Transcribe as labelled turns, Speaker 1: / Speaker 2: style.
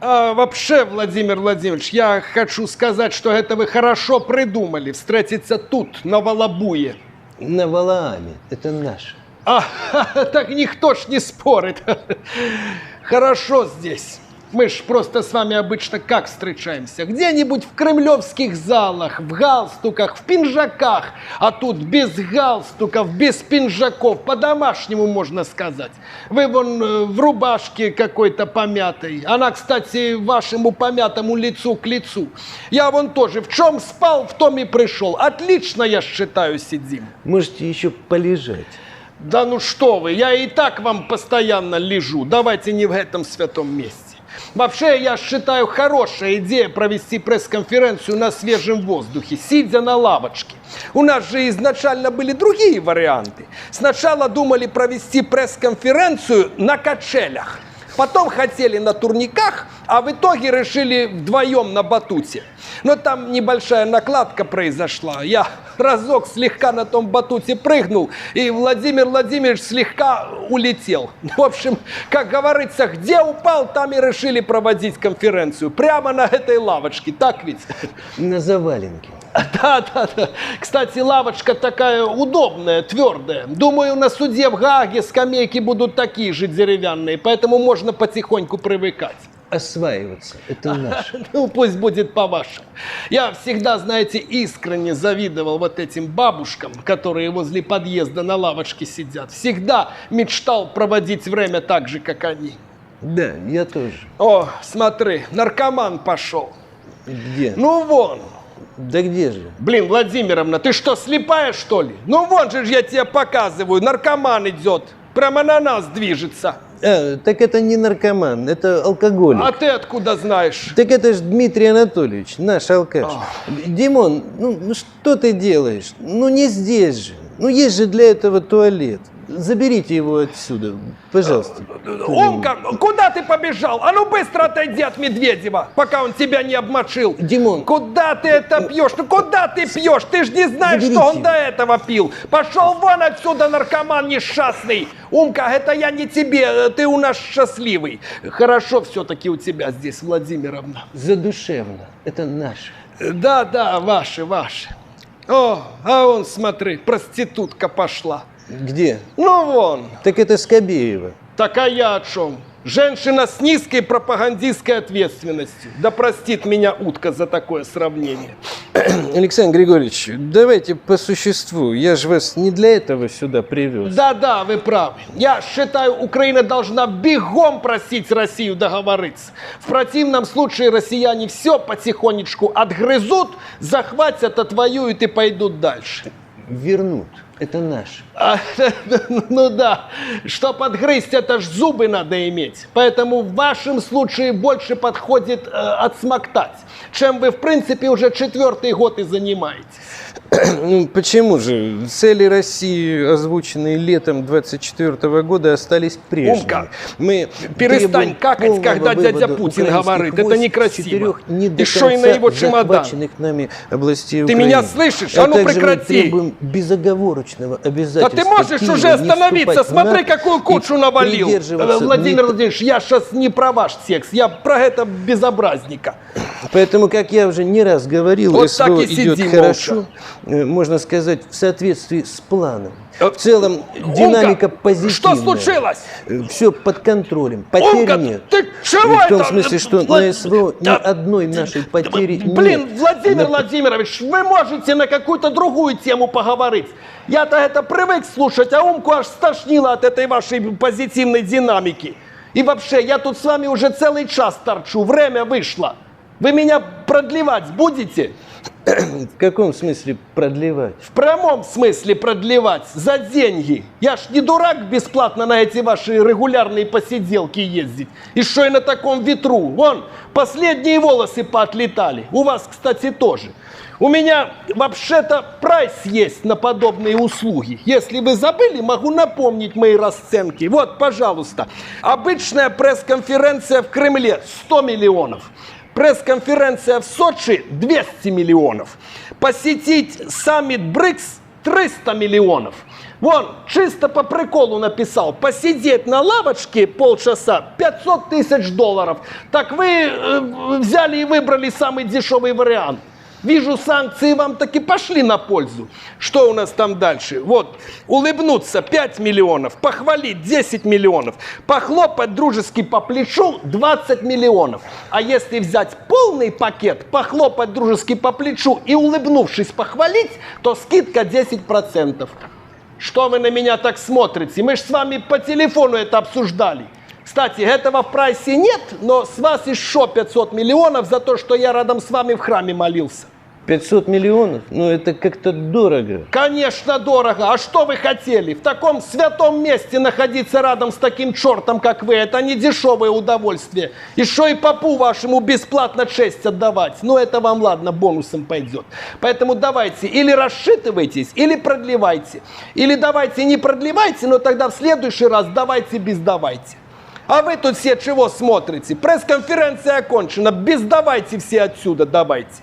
Speaker 1: А вообще, Владимир Владимирович, я хочу сказать, что это вы хорошо придумали, встретиться тут, на Волобуе.
Speaker 2: На Валааме. Это наше.
Speaker 1: Так никто ж не спорит. Хорошо здесь. Мы ж просто с вами обычно как встречаемся? Где-нибудь в кремлевских залах, в галстуках, в пинжаках. А тут без галстуков, без пинжаков, по-домашнему можно сказать. Вы вон в рубашке какой-то помятой. Она, кстати, вашему помятому лицу к лицу. Я вон тоже в чем спал, в том и пришел. Отлично, я считаю, сидим.
Speaker 2: Можете еще полежать.
Speaker 1: Да ну что вы, я и так вам постоянно лежу. Давайте не в этом святом месте. Вообще, я считаю, хорошая идея провести пресс-конференцию на свежем воздухе, сидя на лавочке. У нас же изначально были другие варианты. Сначала думали провести пресс-конференцию на качелях. Потом хотели на турниках, а в итоге решили вдвоем на батуте. Но там небольшая накладка произошла. Я разок слегка на том батуте прыгнул, и Владимир Владимирович слегка улетел. В общем, как говорится, где упал, там и решили проводить конференцию. Прямо на этой лавочке, так ведь?
Speaker 2: На заваленке.
Speaker 1: Да. Кстати, лавочка такая удобная, твердая. Думаю, на суде в Гааге скамейки будут такие же деревянные, поэтому можно потихоньку привыкать.
Speaker 2: Осваиваться. Это наше.
Speaker 1: Ну, пусть будет по-вашему. Я всегда, знаете, искренне завидовал вот этим бабушкам, которые возле подъезда на лавочке сидят. Всегда мечтал проводить время так же, как они.
Speaker 2: Да, я тоже.
Speaker 1: О, смотри, наркоман пошел.
Speaker 2: Где?
Speaker 1: Ну, вон.
Speaker 2: Да где же?
Speaker 1: Блин, Владимировна, ты что, слепая, что ли? Ну, вон же я тебе показываю, наркоман идет. Прямо на нас движется.
Speaker 2: Так это не наркоман, это алкоголик.
Speaker 1: А ты откуда знаешь?
Speaker 2: Так это же Дмитрий Анатольевич, наш алкаш. Димон, ну что ты делаешь? Ну не здесь же. Ну есть же для этого туалет. Заберите его отсюда, пожалуйста.
Speaker 1: Умка, куда ты побежал? А ну быстро отойди от Медведева, пока он тебя не обмочил.
Speaker 2: Димон.
Speaker 1: Куда ты это пьешь? Ну куда ты пьешь? Ты же не знаешь,
Speaker 2: Заберите.
Speaker 1: что он до этого пил. Пошел вон отсюда, наркоман несчастный. Умка, это я не тебе, ты у нас счастливый. Хорошо все-таки у тебя здесь, Владимировна.
Speaker 2: Задушевно, это наше.
Speaker 1: Да, ваши. О, а вон, смотри, проститутка пошла.
Speaker 2: Где?
Speaker 1: Ну вон.
Speaker 2: Так это Скобеева.
Speaker 1: Так а я о чем? Женщина с низкой пропагандистской ответственностью. Да простит меня утка за такое сравнение.
Speaker 2: Александр Григорьевич, давайте по существу. Я же вас не для этого сюда привез.
Speaker 1: Да, вы правы. Я считаю, Украина должна бегом просить Россию договориться. В противном случае россияне все потихонечку отгрызут, захватят, отвоюют и пойдут дальше.
Speaker 2: Вернут. Это наше.
Speaker 1: Ну да, чтоб отгрызть, это ж зубы надо иметь. Поэтому в вашем случае больше подходит отсмоктать, чем вы, в принципе, уже 4-й год и занимаетесь.
Speaker 2: Ну, почему же? Цели России, озвученные летом 24 года, остались прежними.
Speaker 1: Умка, перестань какать, когда дядя Путин говорит. Это некрасиво. И шо и на его чемодан.
Speaker 2: Нами областей
Speaker 1: Ты
Speaker 2: Украины.
Speaker 1: меня слышишь? А ну прекрати!
Speaker 2: Требуем безоговорочного обязательства.
Speaker 1: Да ты можешь
Speaker 2: Киева
Speaker 1: уже остановиться? Смотри, какую кучу навалил. Владимир Владимирович, я сейчас не про ваш текст, я про это безобразника.
Speaker 2: Поэтому, как я уже не раз говорил,
Speaker 1: вот
Speaker 2: СВО идет
Speaker 1: сиди,
Speaker 2: хорошо, можно сказать, в соответствии с планом. В целом, динамика позитивная.
Speaker 1: Что случилось?
Speaker 2: Все под контролем. Потерь нет.
Speaker 1: Ты чего
Speaker 2: в том
Speaker 1: это?
Speaker 2: смысле, что на СВО ни одной нашей потери нет.
Speaker 1: Блин, Владимир Владимирович, вы можете на какую-то другую тему поговорить. Я-то это привык слушать, а Умку аж стошнило от этой вашей позитивной динамики. И вообще, я тут с вами уже целый час торчу, время вышло. Вы меня продлевать будете?
Speaker 2: В каком смысле продлевать?
Speaker 1: В прямом смысле продлевать, за деньги. Я ж не дурак бесплатно на эти ваши регулярные посиделки ездить. И что и на таком ветру. Вон, последние волосы поотлетали. У вас, кстати, тоже. У меня вообще-то прайс есть на подобные услуги. Если вы забыли, могу напомнить мои расценки. Вот, пожалуйста. Обычная пресс-конференция в Кремле 100 миллионов. Пресс-конференция в Сочи 200 миллионов. Посетить саммит БРИКС 300 миллионов. Вон, чисто по приколу написал, посидеть на лавочке полчаса, 500 тысяч долларов. Так вы взяли и выбрали самый дешевый вариант. Вижу, санкции вам таки пошли на пользу. Что у нас там дальше? Вот, улыбнуться 5 миллионов, похвалить 10 миллионов, похлопать дружески по плечу 20 миллионов. А если взять полный пакет, похлопать дружески по плечу и, улыбнувшись, похвалить, то скидка 10%. Что вы на меня так смотрите? Мы же с вами по телефону это обсуждали. Кстати, этого в прайсе нет, но с вас еще 500 миллионов за то, что я рядом с вами в храме молился.
Speaker 2: 500 миллионов? Ну это как-то дорого.
Speaker 1: Конечно, дорого. А что вы хотели? В таком святом месте находиться рядом с таким чертом, как вы, это не дешевое удовольствие. Еще и попу вашему бесплатно честь отдавать. Ну это вам, ладно, бонусом пойдет. Поэтому давайте или рассчитывайтесь, или продлевайте. Или давайте не продлевайте, но тогда в следующий раз давайте без давайте. А вы тут все чего смотрите? Пресс-конференция окончена. Без давайте все отсюда, давайте.